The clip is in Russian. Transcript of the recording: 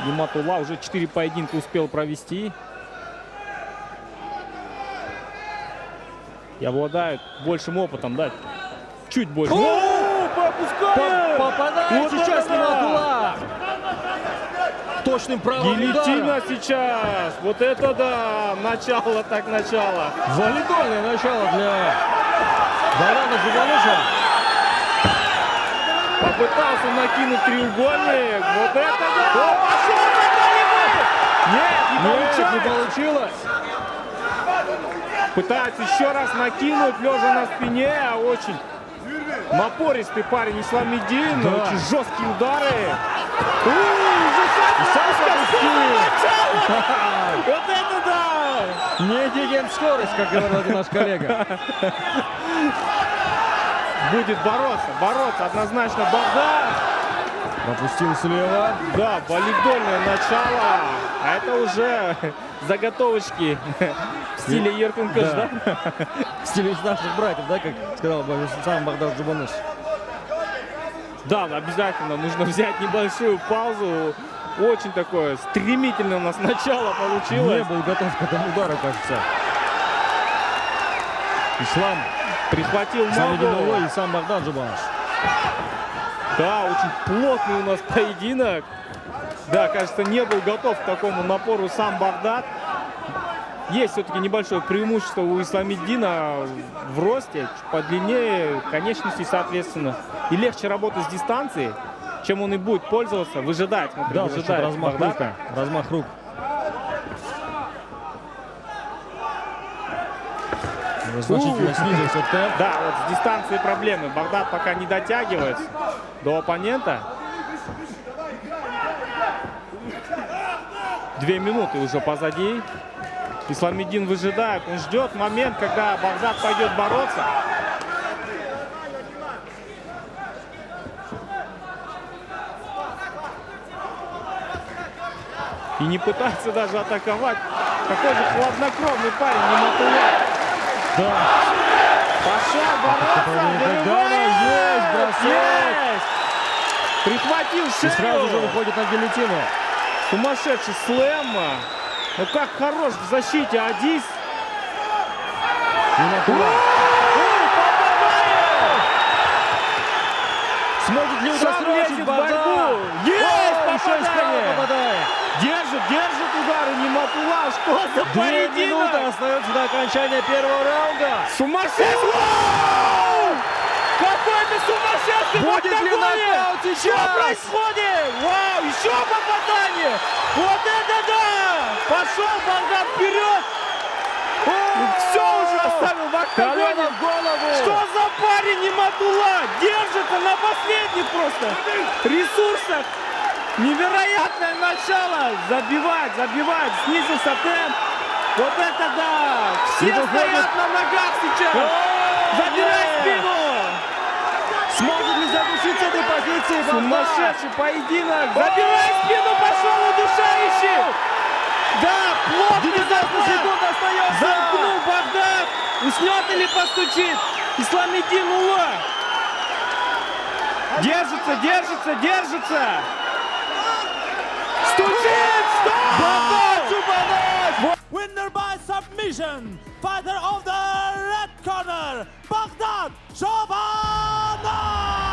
Нематулла уже 4 поединка успел провести. И обладает большим опытом, да? Чуть больше. Попадает Вот сейчас это да! Нематулла. Точным правым Гильотина ударом. сейчас. Вот это да. Начало так начало. Валидольное начало для Богдана Джубануша. Попытался накинуть треугольник. Вот это да. О, пошел на Нет, не получается. получилось. Пытается еще раз накинуть, лежа на спине. Очень напористый парень Исламиддин. Да. Очень жесткие удары. Вот это да! Не дигент скорость, как говорил один наш коллега. Будет бороться однозначно Богдан. Пропустил слева. Да, валидольное начало. А это уже заготовочки в стиле Еркинкаш, да? В стиле наших братьев, да, как сказал бы сам Богдан Джубануш. Да, обязательно нужно взять небольшую паузу. Очень такое стремительное у нас начало Не получилось. был готов к этому удару, кажется. Ислам Прихватил Самидин ногу. Улой и сам Богдан Джубануш. Да, очень плотный у нас поединок. Да, кажется, не был готов к такому напору сам Багдад. Есть все-таки небольшое преимущество у Исламиддина в росте, подлиннее конечностей, соответственно. И легче работать с дистанцией, чем он и будет пользоваться, выжидать. Смотри, Да, за счет выжидает размах Багдад. рука. Размах рук. Значительно снизился темп. Да, вот с дистанцией проблемы. Багдад пока не дотягивается до оппонента. 2 минуты уже позади. Исламиддин выжидает, он ждет момент, когда Багдад пойдет бороться. И не пытается даже атаковать. Такой же хладнокровный парень, Нематулла. Да. Пошел бороться, Богдана есть бросок. Есть! Прихватил И шею. сразу же выходит на гильотину. Сумасшедший слэм. Ну как хорош в защите Адис. Нематулла. Ой, попадает! Сможет ли Сам удосрочить лезет в Богдан? борьбу. Есть, Еще и справа попадает! попадает. Держит удары Нематулла. Что за 2 минуты поединок? остается до окончания первого раунда. Сумасшедший! Вау! Какой-то сумасшедший! Вот Будет ли такое! нокаут Что сейчас? происходит? Вау! Еще попадание! Вот это да! Пошел Богдан вперед! Все уже оставил в октагоне. Колено в голову. Что за парень Нематулла? Держится на последних просто ресурсах. Невероятное начало. Забивать. Снизился темп. Вот это да! Все И выходит. стоят на ногах сейчас. Забирай спину. Сможет ли задушить с этой позиции Богдан? Сумасшедший поединок. Забирай спину, пошел удушающий. Да, плотный 90 захват. секунд остается. Замкнул Багдад. Уснет или постучит? Исламиддин Улла. Держится. Стучит! Богдан Стоп! Джубануш! Winner by submission, fighter of the red corner, Bogdan Jobanov!